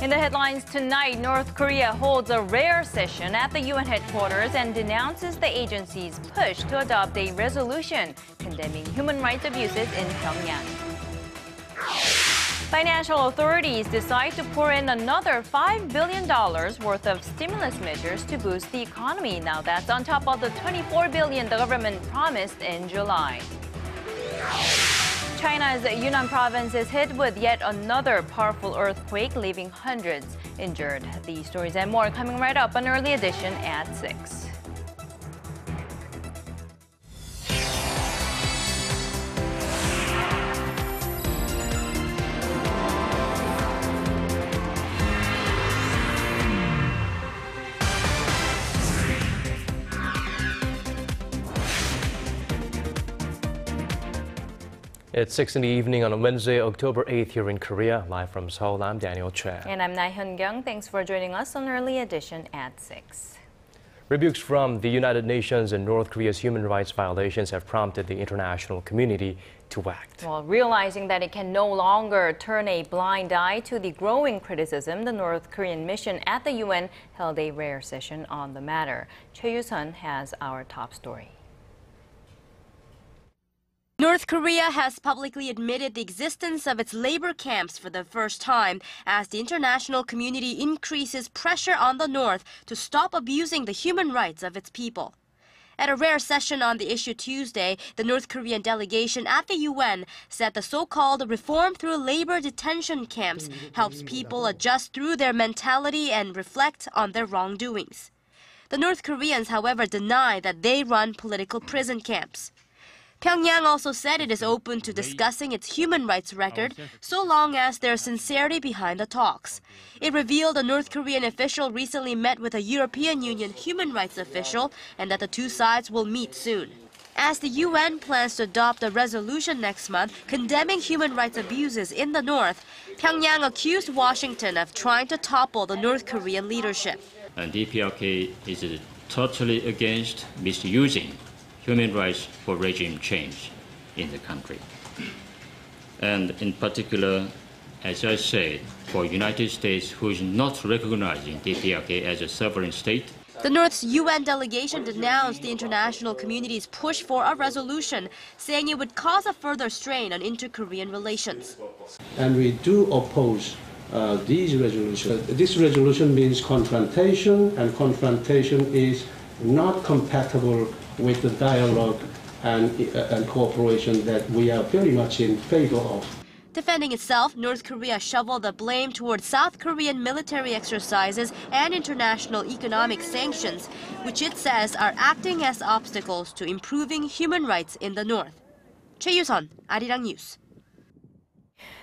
In the headlines tonight, North Korea holds a rare session at the UN headquarters and denounces the agency's push to adopt a resolution condemning human rights abuses in Pyongyang. Financial authorities decide to pour in another $5 billion worth of stimulus measures to boost the economy. Now that's on top of the $24 billion the government promised in July. China's Yunnan Province is hit with yet another powerful earthquake, leaving hundreds injured. These stories and more coming right up on Early Edition at 6. It's 6 in the evening on a Wednesday, October 8th here in Korea. Live from Seoul, I'm Daniel Choy. And I'm Hyun-kyung. Thanks for joining us on Early Edition at 6. Rebukes from the United Nations and North Korea's human rights violations have prompted the international community to act. Well, realizing that it can no longer turn a blind eye to the growing criticism, the North Korean mission at the UN held a rare session on the matter. Choi Yoo-sun has our top story. North Korea has publicly admitted the existence of its labor camps for the first time as the international community increases pressure on the North to stop abusing the human rights of its people. At a rare session on the issue Tuesday, the North Korean delegation at the UN said the so-called reform through labor detention camps helps people adjust through their mentality and reflect on their wrongdoings. The North Koreans, however, deny that they run political prison camps. Pyongyang also said it is open to discussing its human rights record so long as there's sincerity behind the talks. It revealed a North Korean official recently met with a European Union human rights official and that the two sides will meet soon. As the UN plans to adopt a resolution next month condemning human rights abuses in the North, Pyongyang accused Washington of trying to topple the North Korean leadership. And DPRK is totally against misusing human rights for regime change in the country. And in particular, as I said, for United States, who is not recognizing DPRK as a sovereign state. The North's UN delegation denounced the international community's push for a resolution, saying it would cause a further strain on inter-Korean relations. And we do oppose these resolutions. This resolution means confrontation, and confrontation is not compatible with the dialogue and cooperation that we are very much in favor of. Defending itself, North Korea shoveled the blame towards South Korean military exercises and international economic sanctions, which it says are acting as obstacles to improving human rights in the North. Choi Yoo-sun, Arirang News.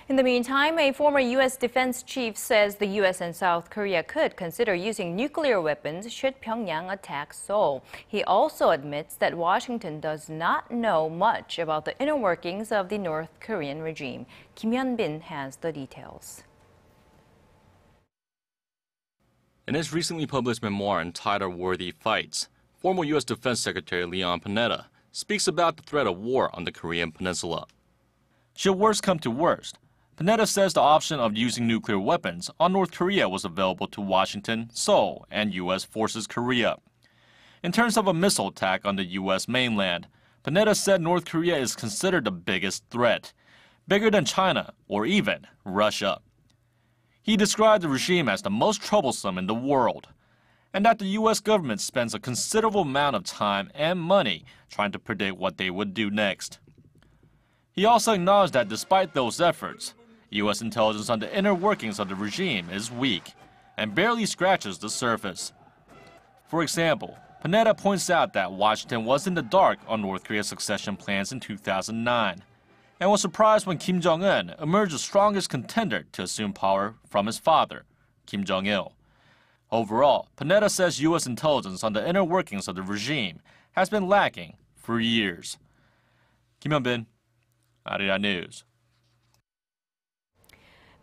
In the meantime, a former U.S. defense chief says the U.S. and South Korea could consider using nuclear weapons should Pyongyang attack Seoul. He also admits that Washington does not know much about the inner workings of the North Korean regime. Kim Hyun-bin has the details. In his recently published memoir entitled Worthy Fights, former U.S. Defense Secretary Leon Panetta speaks about the threat of war on the Korean peninsula. Should worst come to worst, Panetta says the option of using nuclear weapons on North Korea was available to Washington, Seoul, and U.S. Forces Korea. In terms of a missile attack on the U.S. mainland, Panetta said North Korea is considered the biggest threat, bigger than China or even Russia. He described the regime as the most troublesome in the world, and that the U.S. government spends a considerable amount of time and money trying to predict what they would do next. He also acknowledged that despite those efforts, U.S. intelligence on the inner workings of the regime is weak and barely scratches the surface. For example, Panetta points out that Washington was in the dark on North Korea's succession plans in 2009 and was surprised when Kim Jong-un emerged the strongest contender to assume power from his father, Kim Jong-il. Overall, Panetta says U.S. intelligence on the inner workings of the regime has been lacking for years. Kim Hyun-bin, Arirang News.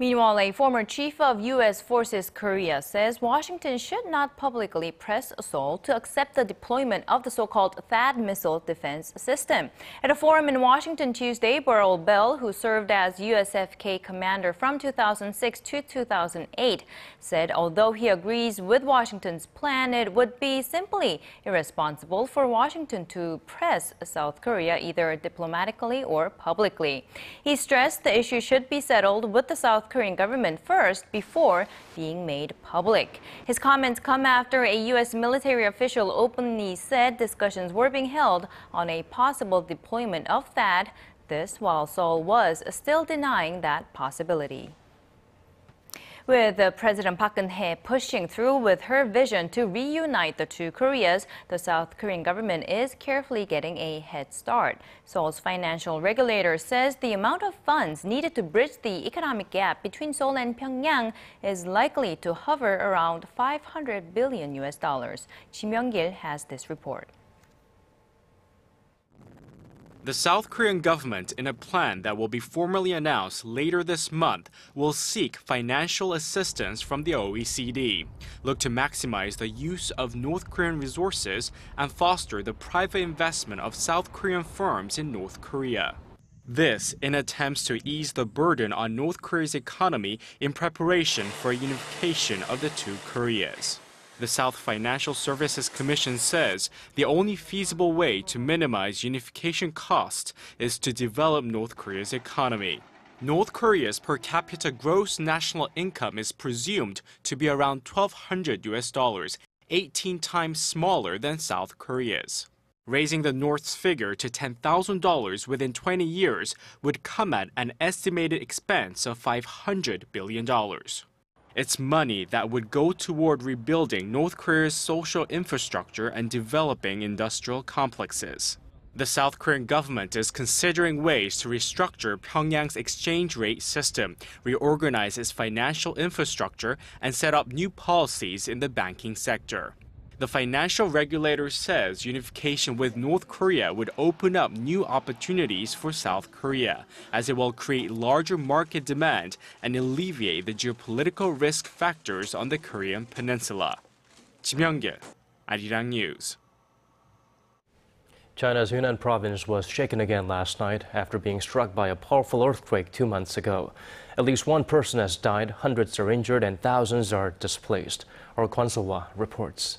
Meanwhile, a former chief of U.S. Forces Korea says Washington should not publicly press Seoul to accept the deployment of the so-called THAAD missile defense system. At a forum in Washington Tuesday, Burrell Bell, who served as USFK commander from 2006 to 2008, said although he agrees with Washington's plan, it would be simply irresponsible for Washington to press South Korea either diplomatically or publicly. He stressed the issue should be settled with the South Korean government first before being made public. His comments come after a U.S. military official openly said discussions were being held on a possible deployment of THAAD, this while Seoul was still denying that possibility. With President Park Geun-hye pushing through with her vision to reunite the two Koreas, the South Korean government is carefully getting a head start. Seoul's financial regulator says the amount of funds needed to bridge the economic gap between Seoul and Pyongyang is likely to hover around $500 billion. Kim Young-gil has this report. The South Korean government, in a plan that will be formally announced later this month, will seek financial assistance from the OECD, look to maximize the use of North Korean resources, and foster the private investment of South Korean firms in North Korea. This in attempts to ease the burden on North Korea's economy in preparation for a unification of the two Koreas. The South Financial Services Commission says the only feasible way to minimize unification costs is to develop North Korea's economy. North Korea's per capita gross national income is presumed to be around $1,200, 18 times smaller than South Korea's. Raising the North's figure to $10,000 within 20 years would come at an estimated expense of $500 billion. It's money that would go toward rebuilding North Korea's social infrastructure and developing industrial complexes. The South Korean government is considering ways to restructure Pyongyang's exchange rate system, reorganize its financial infrastructure, and set up new policies in the banking sector. The financial regulator says unification with North Korea would open up new opportunities for South Korea, as it will create larger market demand and alleviate the geopolitical risk factors on the Korean peninsula. Kim Young-gil, Arirang News. China's Yunnan Province was shaken again last night after being struck by a powerful earthquake 2 months ago. At least one person has died, hundreds are injured, and thousands are displaced. Our Kwon So-hwa reports.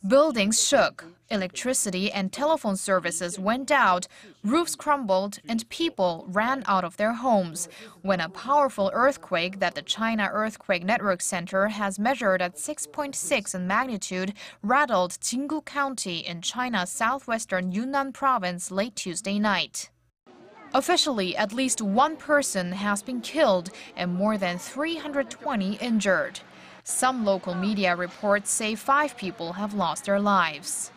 Buildings shook, electricity and telephone services went out, roofs crumbled, and people ran out of their homes when a powerful earthquake that the China Earthquake Network Center has measured at 6.6 in magnitude rattled Jinggu County in China's southwestern Yunnan Province late Tuesday night. Officially, at least one person has been killed and more than 320 injured. Some local media reports say 5 people have lost their lives.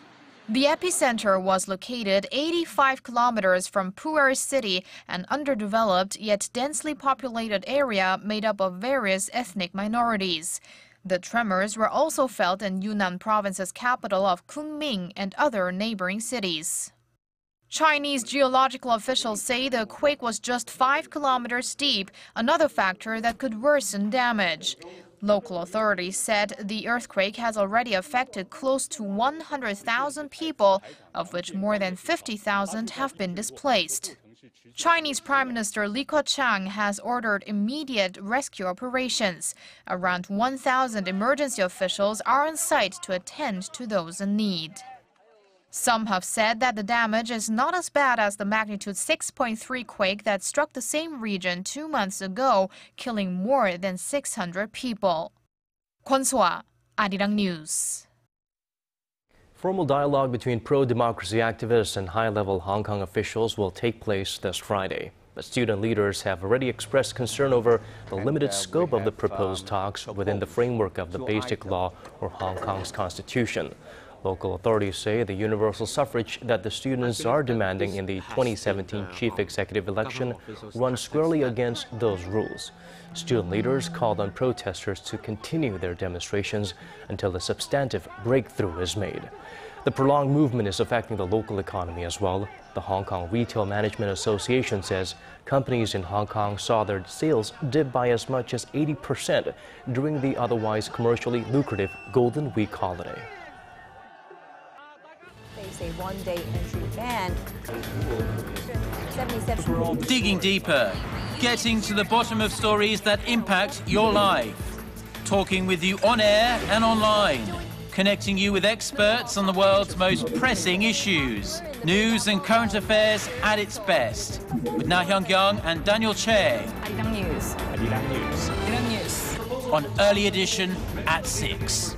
The epicenter was located 85 kilometers from Pu'er City, an underdeveloped yet densely populated area made up of various ethnic minorities. The tremors were also felt in Yunnan Province's capital of Kunming and other neighboring cities. Chinese geological officials say the quake was just 5 kilometers deep, another factor that could worsen damage. Local authorities said the earthquake has already affected close to 100,000 people, of which more than 50,000 have been displaced. Chinese Prime Minister Li Keqiang has ordered immediate rescue operations. Around 1,000 emergency officials are on site to attend to those in need. Some have said that the damage is not as bad as the magnitude 6.3 quake that struck the same region 2 months ago, killing more than 600 people. Kwon So-hwa, Arirang News. Formal dialogue between pro-democracy activists and high-level Hong Kong officials will take place this Friday. But student leaders have already expressed concern over the limited scope of the proposed talks within the framework of the Basic Law or Hong Kong's constitution. Local authorities say the universal suffrage that the students are demanding in the 2017 chief executive election runs squarely against those rules. Student leaders called on protesters to continue their demonstrations until a substantive breakthrough is made. The prolonged movement is affecting the local economy as well. The Hong Kong Retail Management Association says companies in Hong Kong saw their sales dip by as much as 80% during the otherwise commercially lucrative Golden Week holiday. Face a one-day entry ban. 77. Digging deeper, getting to the bottom of stories that impact your life. Talking with you on air and online. Connecting you with experts on the world's most pressing issues. News and current affairs at its best. With Hyun-kyung and Daniel Choy. Arirang News. Arirang News. On Early Edition at 6.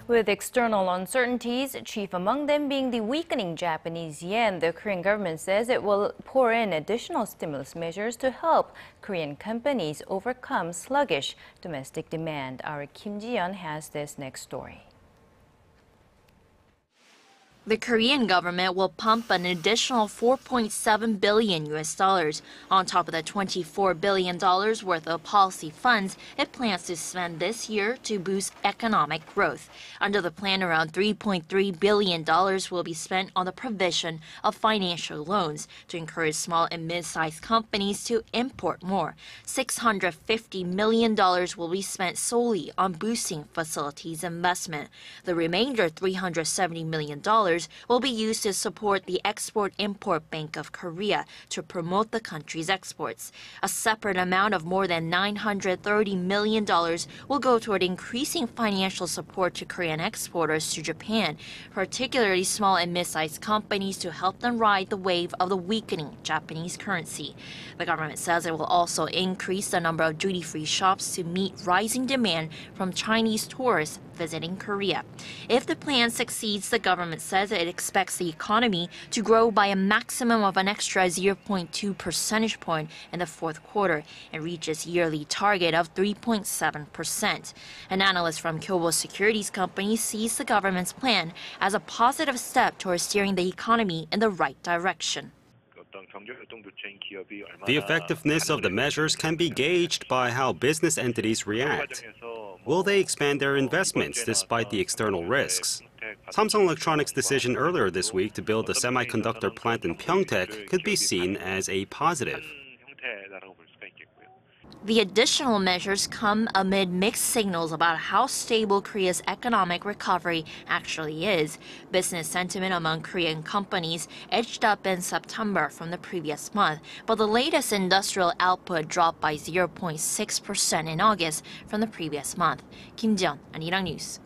With external uncertainties, chief among them being the weakening Japanese yen, the Korean government says it will pour in additional stimulus measures to help Korean companies overcome sluggish domestic demand. Our Kim Ji-yeon has this next story. The Korean government will pump an additional $4.7 billion on top of the $24 billion worth of policy funds it plans to spend this year to boost economic growth. Under the plan, around $3.3 billion will be spent on the provision of financial loans to encourage small and mid-sized companies to import more. $650 million will be spent solely on boosting facilities investment. The remainder, $370 million, will be used to support the Export-Import Bank of Korea to promote the country's exports. A separate amount of more than $930 million will go toward increasing financial support to Korean exporters to Japan, particularly small and mid-sized companies, to help them ride the wave of the weakening Japanese currency. The government says it will also increase the number of duty-free shops to meet rising demand from Chinese tourists visiting Korea. If the plan succeeds, the government says it expects the economy to grow by a maximum of an extra 0.2 percentage point in the fourth quarter and reach its yearly target of 3.7%. An analyst from Kyobo Securities Company sees the government's plan as a positive step towards steering the economy in the right direction. The effectiveness of the measures can be gauged by how business entities react. Will they expand their investments despite the external risks? Samsung Electronics' decision earlier this week to build a semiconductor plant in Pyeongtaek could be seen as a positive. The additional measures come amid mixed signals about how stable Korea's economic recovery actually is. Business sentiment among Korean companies edged up in September from the previous month, but the latest industrial output dropped by 0.6% in August from the previous month. Kim Ji-yeon, Arirang News.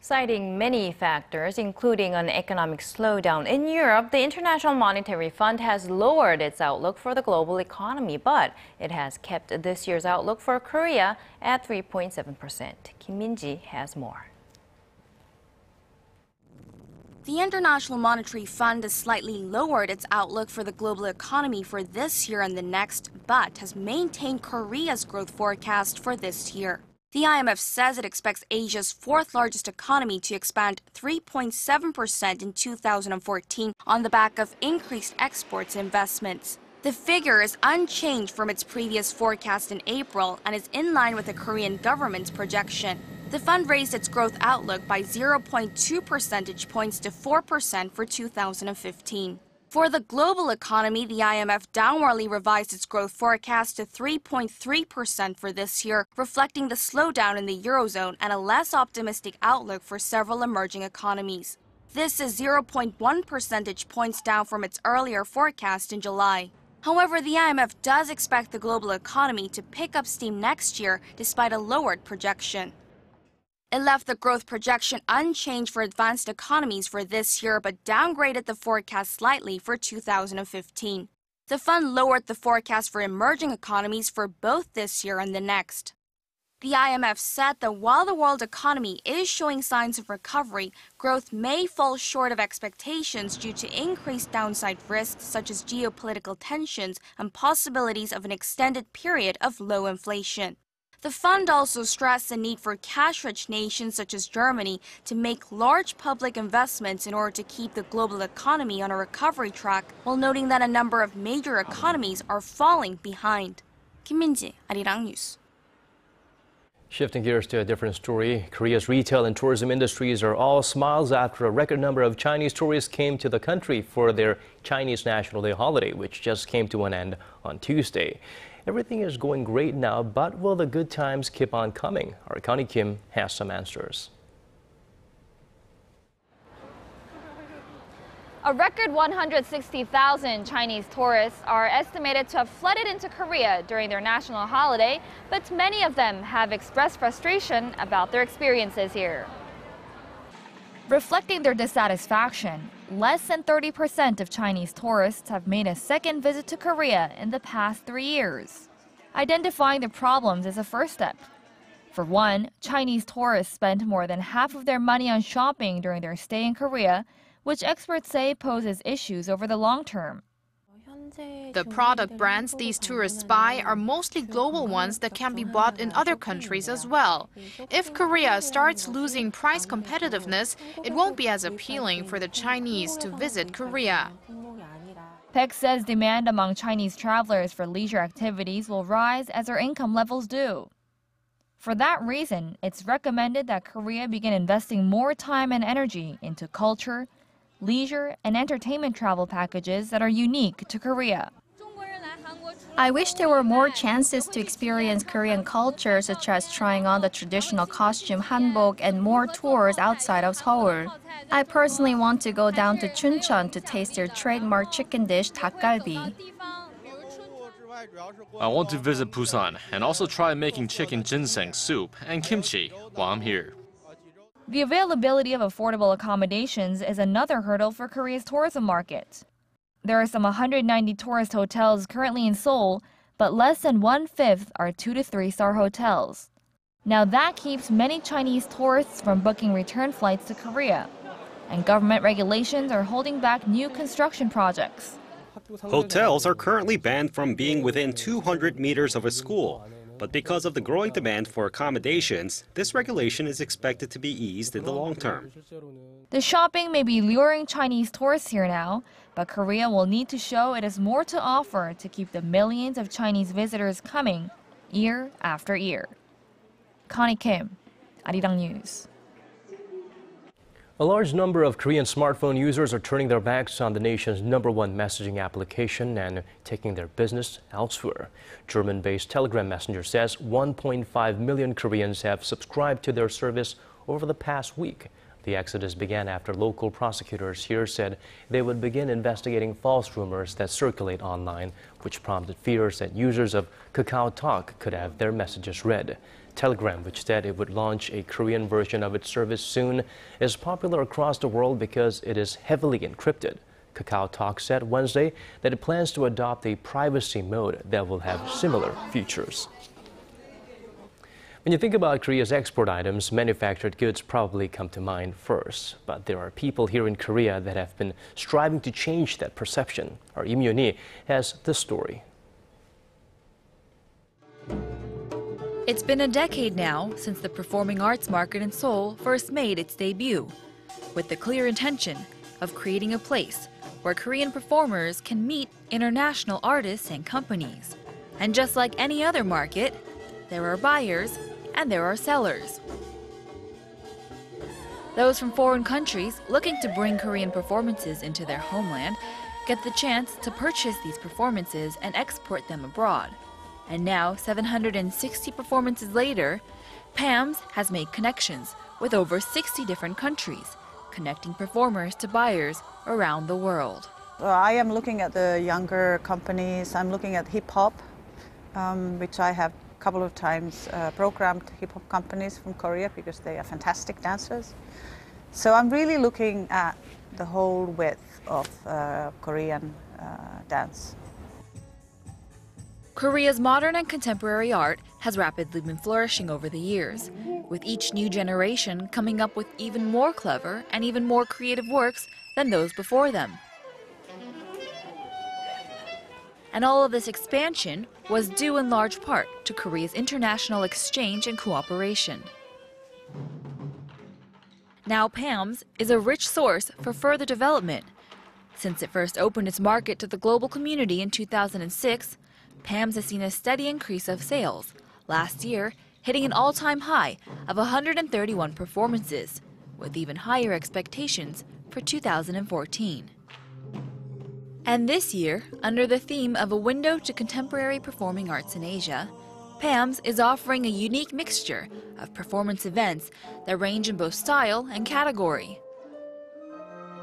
Citing many factors, including an economic slowdown in Europe, the International Monetary Fund has lowered its outlook for the global economy, but it has kept this year's outlook for Korea at 3.7%. Kim Min-ji has more. The International Monetary Fund has slightly lowered its outlook for the global economy for this year and the next, but has maintained Korea's growth forecast for this year. The IMF says it expects Asia's fourth largest economy to expand 3.7% in 2014 on the back of increased exports and investments. The figure is unchanged from its previous forecast in April and is in line with the Korean government's projection. The fund raised its growth outlook by 0.2 percentage points to 4% for 2015. For the global economy, the IMF downwardly revised its growth forecast to 3.3% for this year, reflecting the slowdown in the Eurozone and a less optimistic outlook for several emerging economies. This is 0.1 percentage points down from its earlier forecast in July. However, the IMF does expect the global economy to pick up steam next year despite a lowered projection. It left the growth projection unchanged for advanced economies for this year, but downgraded the forecast slightly for 2015. The fund lowered the forecast for emerging economies for both this year and the next. The IMF said that while the world economy is showing signs of recovery, growth may fall short of expectations due to increased downside risks such as geopolitical tensions and possibilities of an extended period of low inflation. The fund also stressed the need for cash-rich nations such as Germany to make large public investments in order to keep the global economy on a recovery track, while noting that a number of major economies are falling behind. Kim Min-ji, Arirang News. Shifting gears to a different story, Korea's retail and tourism industries are all smiles after a record number of Chinese tourists came to the country for their Chinese National Day holiday, which just came to an end on Tuesday. Everything is going great now, but will the good times keep on coming? Our Connie Kim has some answers. A record 160,000 Chinese tourists are estimated to have flooded into Korea during their national holiday, but many of them have expressed frustration about their experiences here. Reflecting their dissatisfaction, less than 30% of Chinese tourists have made a second visit to Korea in the past 3 years. Identifying the problems is a first step. For one, Chinese tourists spend more than half of their money on shopping during their stay in Korea, which experts say poses issues over the long term. The product brands these tourists buy are mostly global ones that can be bought in other countries as well. If Korea starts losing price competitiveness, it won't be as appealing for the Chinese to visit Korea. Peck says demand among Chinese travelers for leisure activities will rise as their income levels do. For that reason, it's recommended that Korea begin investing more time and energy into culture, leisure, and entertainment travel packages that are unique to Korea. I wish there were more chances to experience Korean culture, such as trying on the traditional costume hanbok and more tours outside of Seoul. I personally want to go down to Chuncheon to taste their trademark chicken dish, 닭갈비. I want to visit Busan and also try making chicken ginseng soup and kimchi while I'm here. The availability of affordable accommodations is another hurdle for Korea's tourism market. There are some 190 tourist hotels currently in Seoul, but less than 1/5 are 2- to 3-star hotels. Now that keeps many Chinese tourists from booking return flights to Korea, and government regulations are holding back new construction projects. Hotels are currently banned from being within 200 meters of a school. But because of the growing demand for accommodations, this regulation is expected to be eased in the long term. The shopping may be luring Chinese tourists here now, but Korea will need to show it has more to offer to keep the millions of Chinese visitors coming year after year. Connie Kim, Arirang News. A large number of Korean smartphone users are turning their backs on the nation's #1 messaging application and taking their business elsewhere. German-based Telegram Messenger says 1.5 million Koreans have subscribed to their service over the past week. The exodus began after local prosecutors here said they would begin investigating false rumors that circulate online, which prompted fears that users of KakaoTalk could have their messages read. Telegram, which said it would launch a Korean version of its service soon, is popular across the world because it is heavily encrypted. KakaoTalk said Wednesday that it plans to adopt a privacy mode that will have similar features. When you think about Korea's export items, manufactured goods probably come to mind first. But there are people here in Korea that have been striving to change that perception. Our Im Yun-hee has this story. It's been a decade now since the performing arts market in Seoul first made its debut, with the clear intention of creating a place where Korean performers can meet international artists and companies. And just like any other market, there are buyers and there are sellers. Those from foreign countries looking to bring Korean performances into their homeland get the chance to purchase these performances and export them abroad. And now, 760 performances later, PAMS has made connections with over 60 different countries, connecting performers to buyers around the world. I am looking at the younger companies. I'm looking at hip-hop, which I have a couple of times programmed hip-hop companies from Korea because they are fantastic dancers. So I'm really looking at the whole width of Korean dance. Korea's modern and contemporary art has rapidly been flourishing over the years, with each new generation coming up with even more clever and even more creative works than those before them. And all of this expansion was due in large part to Korea's international exchange and cooperation. Now PAMS is a rich source for further development. Since it first opened its market to the global community in 2006, PAMS has seen a steady increase of sales. Last year, hitting an all-time high of 131 performances, with even higher expectations for 2014. And this year, under the theme of a window to contemporary performing arts in Asia, PAMS is offering a unique mixture of performance events that range in both style and category.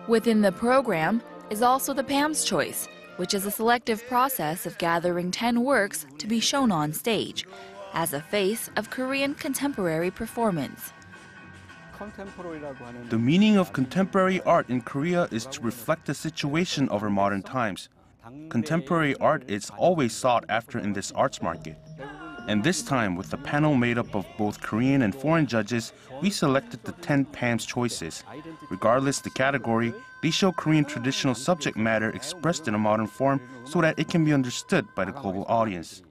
Within the program is also the PAMS Choice, which is a selective process of gathering 10 works to be shown on stage as a face of Korean contemporary performance. The meaning of contemporary art in Korea is to reflect the situation of our modern times. Contemporary art is always sought after in this arts market. And this time, with a panel made up of both Korean and foreign judges, we selected the 10 PAMS choices. Regardless the category, they show Korean traditional subject matter expressed in a modern form so that it can be understood by the global audience.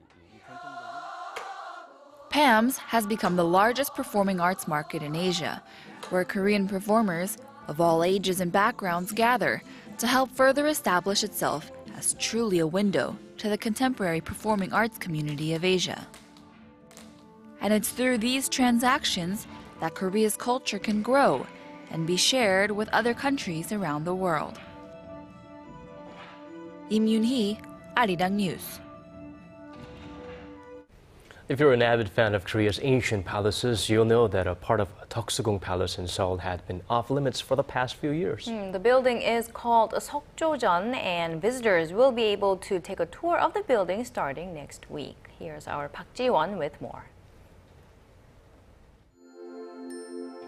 PAMS has become the largest performing arts market in Asia, where Korean performers of all ages and backgrounds gather to help further establish itself as truly a window to the contemporary performing arts community of Asia. And it's through these transactions that Korea's culture can grow and be shared with other countries around the world. Im Yoon-hee, Arirang News. If you're an avid fan of Korea's ancient palaces, you'll know that a part of Deoksugung Palace in Seoul had been off limits for the past few years. The building is called Seokjojeon, and visitors will be able to take a tour of the building starting next week. Here's our Park Ji-won with more.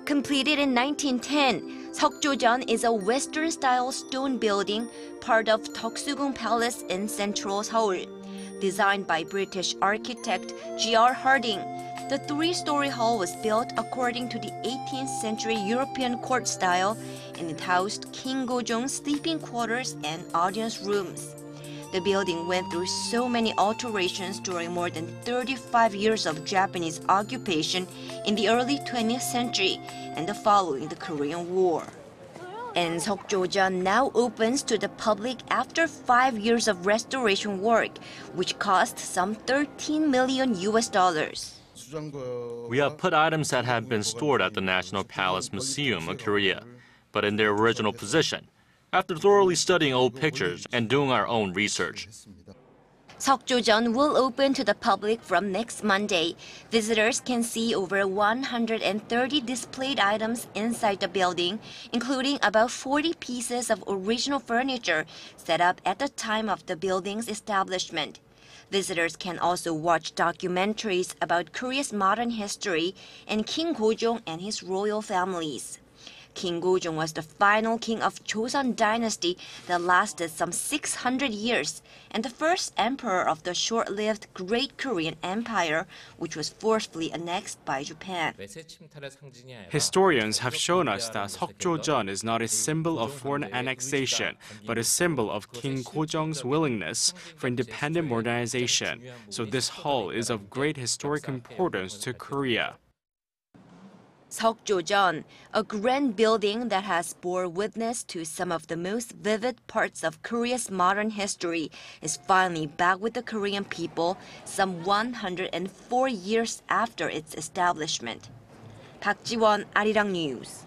Completed in 1910, Seokjojeon is a Western-style stone building, part of Deoksugung Palace in central Seoul. Designed by British architect G.R. Harding, the three-story hall was built according to the 18th century European court style, and it housed King Gojong's sleeping quarters and audience rooms. The building went through so many alterations during more than 35 years of Japanese occupation in the early 20th century and following the Korean War. And Seokjojeon now opens to the public after 5 years of restoration work, which cost some $13 million. We have put items that have been stored at the National Palace Museum of Korea, but in their original position, after thoroughly studying old pictures and doing our own research. Seokjojeon will open to the public from next Monday. Visitors can see over 130 displayed items inside the building, including about 40 pieces of original furniture set up at the time of the building's establishment. Visitors can also watch documentaries about Korea's modern history and King Gojong and his royal families. King Gojong was the final king of Joseon dynasty that lasted some 600 years and the first emperor of the short-lived Great Korean Empire, which was forcefully annexed by Japan. Historians have shown us that Seokjojeon is not a symbol of foreign annexation, but a symbol of King Gojong's willingness for independent modernization. So this hall is of great historic importance to Korea. Seokjojeon, a grand building that has bore witness to some of the most vivid parts of Korea's modern history, is finally back with the Korean people some 104 years after its establishment. Park Ji-won, Arirang News.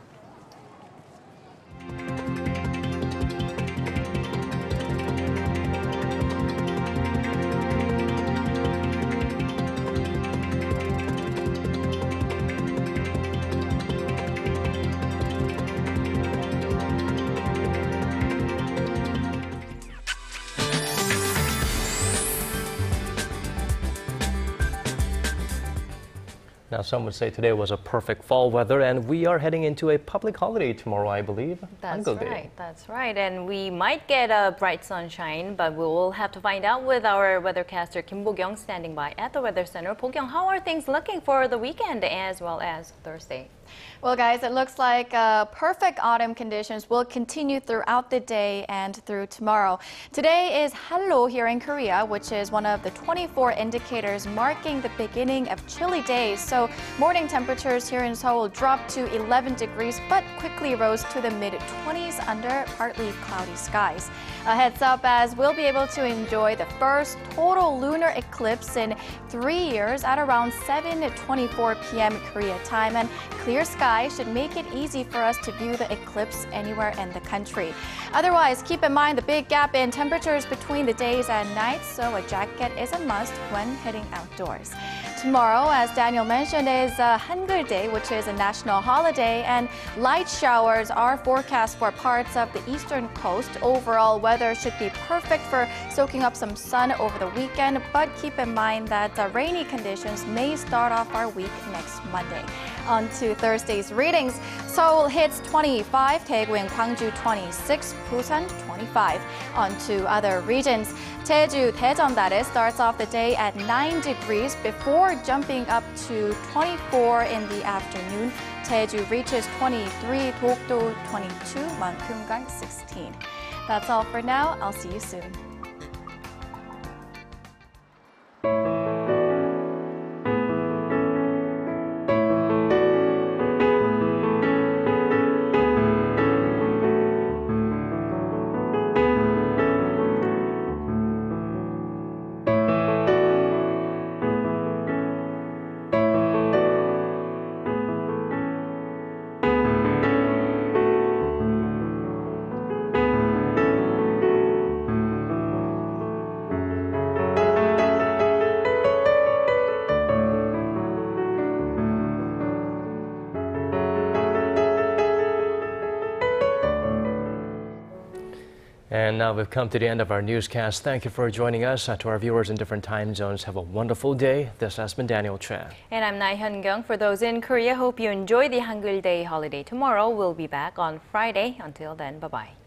Now, some would say today was a perfect fall weather, and we are heading into a public holiday tomorrow, I believe. That's right. That's right. And we might get a bright sunshine, but we will have to find out with our weathercaster Kim Bo-kyung standing by at the Weather Center. Bo-kyung, how are things looking for the weekend as well as Thursday? Well, guys, it looks like perfect autumn conditions will continue throughout the day and through tomorrow. Today is Hallol here in Korea, which is one of the 24 indicators marking the beginning of chilly days. So morning temperatures here in Seoul dropped to 11 degrees, but quickly rose to the mid-20s under partly cloudy skies. A heads up as we'll be able to enjoy the first total lunar eclipse in 3 years at around 7:24 p.m. Korea time, and clear sky should make it easy for us to view the eclipse anywhere in the country. Otherwise, keep in mind the big gap in temperatures between the days and nights, so a jacket is a must when heading outdoors. Tomorrow, as Daniel mentioned, is Hangul Day, which is a national holiday, and light showers are forecast for parts of the eastern coast. Overall, weather should be perfect for soaking up some sun over the weekend, but keep in mind that rainy conditions may start off our week next Monday. On to Thursday's readings. Seoul hits 25, Daegu and Gwangju 26, Busan 25. On to other regions. Jeju, Daejeon that is, starts off the day at 9 degrees before jumping up to 24 in the afternoon. Jeju reaches 23, Dokdo 22, Pyongyang 16. That's all for now. I'll see you soon. And now we've come to the end of our newscast. Thank you for joining us. To our viewers in different time zones, have a wonderful day. This has been Daniel Choy. And I'm Hyun-kyung. For those in Korea, hope you enjoy the Hangul Day holiday tomorrow. We'll be back on Friday. Until then, bye-bye.